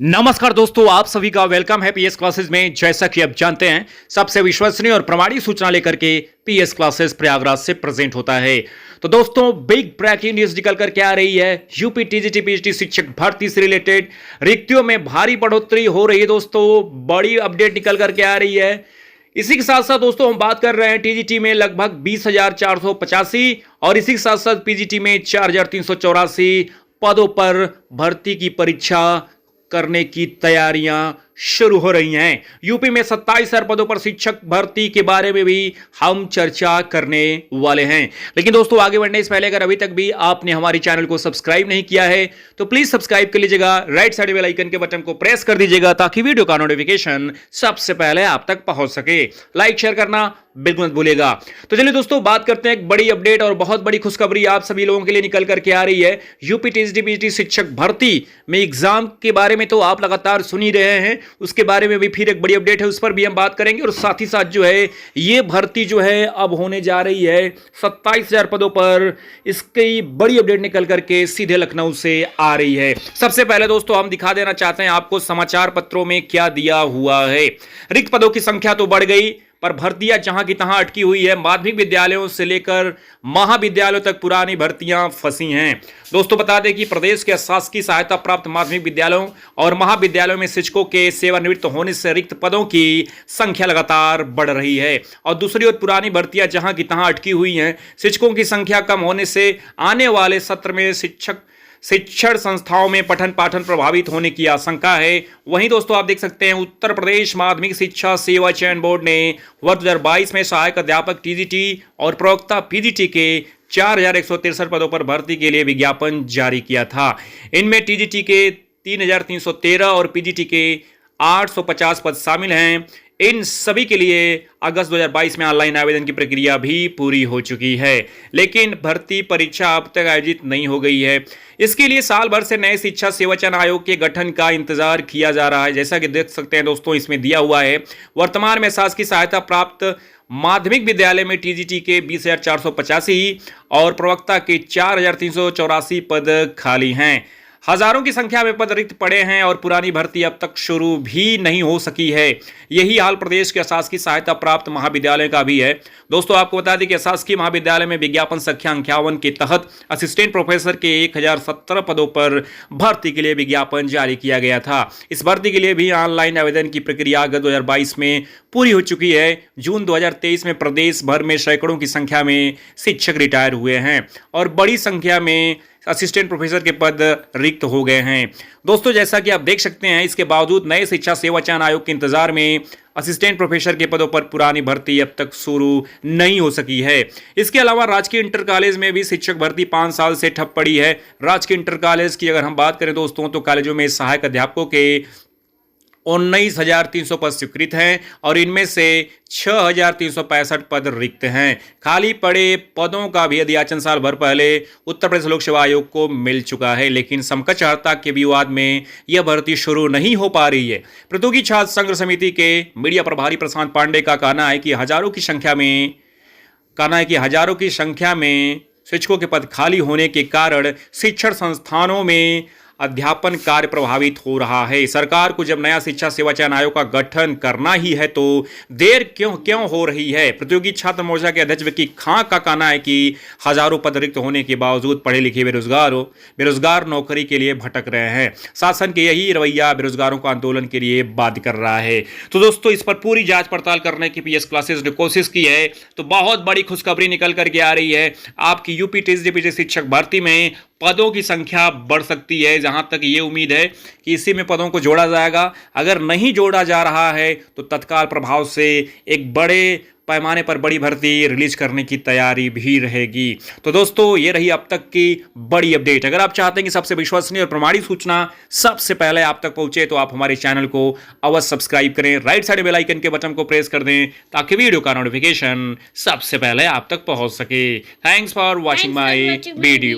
नमस्कार दोस्तों, आप सभी का वेलकम है पीएस क्लासेस में। जैसा कि आप जानते हैं, सबसे विश्वसनीय और प्रमाणिक सूचना लेकर के पीएस क्लासेस प्रयागराज से प्रेजेंट होता है। तो दोस्तों, बिग ब्रेकिंग न्यूज निकल कर क्या आ रही है। यूपी टीजीटी पीएचडी शिक्षक भर्ती से रिलेटेड रिक्तियों में भारी बढ़ोतरी हो रही है। दोस्तों, बड़ी अपडेट निकल कर के आ रही है। इसी के साथ साथ दोस्तों हम बात कर रहे हैं टीजीटी में लगभग 20,485 और इसी के साथ साथ पीजीटी में 4,384 पदों पर भर्ती की परीक्षा करने की तैयारियां शुरू हो रही हैं। यूपी में 27,000 पदों पर शिक्षक भर्ती के बारे में भी हम चर्चा करने वाले हैं। लेकिन दोस्तों, आगे बढ़ने से पहले अगर अभी तक भी आपने हमारे चैनल को सब्सक्राइब नहीं किया है तो प्लीज सब्सक्राइब कर लीजिएगा। राइट साइड बेल आइकन के बटन को प्रेस कर दीजिएगा ताकि वीडियो का नोटिफिकेशन सबसे पहले आप तक पहुंच सके। लाइक शेयर करना बिल्कुल मत भूलिएगा। तो चलिए दोस्तों, बात करते हैं एक बड़ी अपडेट और बहुत बड़ी खुशखबरी आप सभी लोगों के लिए निकल करके आ रही है। यूपी टीजीटी पीएचडी शिक्षक भर्ती में एग्जाम के बारे में तो आप लगातार सुन ही रहे हैं, उसके बारे में भी फिर एक बड़ी अपडेट है, उस पर भी हम बात करेंगे। और साथ ही साथ जो है ये भर्ती जो है अब होने जा रही है 27,000 पदों पर। इसकी बड़ी अपडेट निकल करके सीधे लखनऊ से आ रही है। सबसे पहले दोस्तों हम दिखा देना चाहते हैं आपको समाचार पत्रों में क्या दिया हुआ है। रिक्त पदों की संख्या तो बढ़ गई पर भर्तियां जहां की तहां अटकी हुई है। माध्यमिक विद्यालयों से लेकर महाविद्यालयों तक पुरानी भर्तियां फंसी हैं। दोस्तों बता दें कि प्रदेश के शासकीय सहायता प्राप्त माध्यमिक विद्यालयों और महाविद्यालयों में शिक्षकों के सेवानिवृत्त होने से रिक्त पदों की संख्या लगातार बढ़ रही है और दूसरी ओर पुरानी भर्तियां जहां की तहां अटकी हुई हैं। शिक्षकों की संख्या कम होने से आने वाले सत्र में शिक्षण संस्थाओं में पठन पाठन प्रभावित होने की आशंका है। वहीं दोस्तों आप देख सकते हैं उत्तर प्रदेश माध्यमिक शिक्षा सेवा चयन बोर्ड ने वर्ष 2022 में सहायक अध्यापक टीजीटी और प्रवक्ता पीजीटी के 4,163 पदों पर भर्ती के लिए विज्ञापन जारी किया था। इनमें टीजीटी के 3,313 और पीजीटी के 850 पद शामिल हैं। इन सभी के लिए अगस्त 2022 में ऑनलाइन आवेदन की प्रक्रिया भी पूरी हो चुकी है, लेकिन भर्ती परीक्षा अब तक आयोजित नहीं हो गई है। इसके लिए साल भर से नए शिक्षा सेवा चयन आयोग के गठन का इंतजार किया जा रहा है। जैसा कि देख सकते हैं दोस्तों, इसमें दिया हुआ है वर्तमान में शासकीय सहायता प्राप्त माध्यमिक विद्यालय में टीजीटी के 20,485 और प्रवक्ता के 4,384 पद खाली हैं। हजारों की संख्या में पद रिक्त पड़े हैं और पुरानी भर्ती अब तक शुरू भी नहीं हो सकी है। यही हाल प्रदेश के शासकीय सहायता प्राप्त महाविद्यालय का भी है। दोस्तों आपको बता दें कि शासकीय महाविद्यालय में विज्ञापन संख्या 51 के तहत असिस्टेंट प्रोफेसर के 1,017 पदों पर भर्ती के लिए विज्ञापन जारी किया गया था। इस भर्ती के लिए भी ऑनलाइन आवेदन की प्रक्रिया अगस्त 2022 में पूरी हो चुकी है। जून 2023 में प्रदेश भर में सैकड़ों की संख्या में शिक्षक रिटायर हुए हैं और बड़ी संख्या में असिस्टेंट प्रोफेसर के पद रिक्त हो गए हैं। दोस्तों जैसा कि आप देख सकते हैं, इसके बावजूद नए शिक्षा सेवा चयन आयोग के इंतजार में असिस्टेंट प्रोफेसर के पदों पर पुरानी भर्ती अब तक शुरू नहीं हो सकी है। इसके अलावा राजकीय इंटर कॉलेज में भी शिक्षक भर्ती 5 साल से ठप पड़ी है। राजकीय इंटर कॉलेज की अगर हम बात करें दोस्तों, तो कॉलेजों में सहायक अध्यापकों के 19,300 पद स्वीकृत हैं और इनमें से 6,365 पद रिक्त हैं। खाली पड़े पदों का भी अध्याचन साल भर पहले उत्तर प्रदेश लोक सेवा आयोग को मिल चुका है, लेकिन समकक्ष अर्हता के विवाद में यह भर्ती शुरू नहीं हो पा रही है। प्रतियोगी छात्र संघ समिति के मीडिया प्रभारी प्रशांत पांडे का कहना है कि हजारों की संख्या में शिक्षकों के पद खाली होने के कारण शिक्षण संस्थानों में अध्यापन कार्य प्रभावित हो रहा है। सरकार को जब नया शिक्षा सेवा चयन आयोग का गठन करना ही है तो देर क्यों हो रही है। प्रतियोगी छात्र मोर्चा के अध्यक्ष विक्की खां का कहना है कि हजारों पद रिक्त होने के बावजूद पढ़े लिखे बेरोजगार नौकरी के लिए भटक रहे हैं। शासन के यही रवैया बेरोजगारों को आंदोलन के लिए बाध्य कर रहा है। तो दोस्तों इस पर पूरी जांच पड़ताल करने की पीएस क्लासेस ने कोशिश की है, तो बहुत बड़ी खुशखबरी निकल करके आ रही है। आपकी यूपी टीजीटी पीएचडी शिक्षक भर्ती में पदों की संख्या बढ़ सकती है। जहां तक ये उम्मीद है कि इसी में पदों को जोड़ा जाएगा। अगर नहीं जोड़ा जा रहा है तो तत्काल प्रभाव से एक बड़े पैमाने पर बड़ी भर्ती रिलीज करने की तैयारी भी रहेगी। तो दोस्तों ये रही अब तक की बड़ी अपडेट। अगर आप चाहते हैं कि सबसे विश्वसनीय और प्रमाणिक सूचना सबसे पहले आप तक पहुंचे तो आप हमारे चैनल को अवश्य सब्सक्राइब करें। राइट साइड बेल आइकन के बटन को प्रेस कर दें ताकि वीडियो का नोटिफिकेशन सबसे पहले आप तक पहुंच सके। Thanks for watching my video.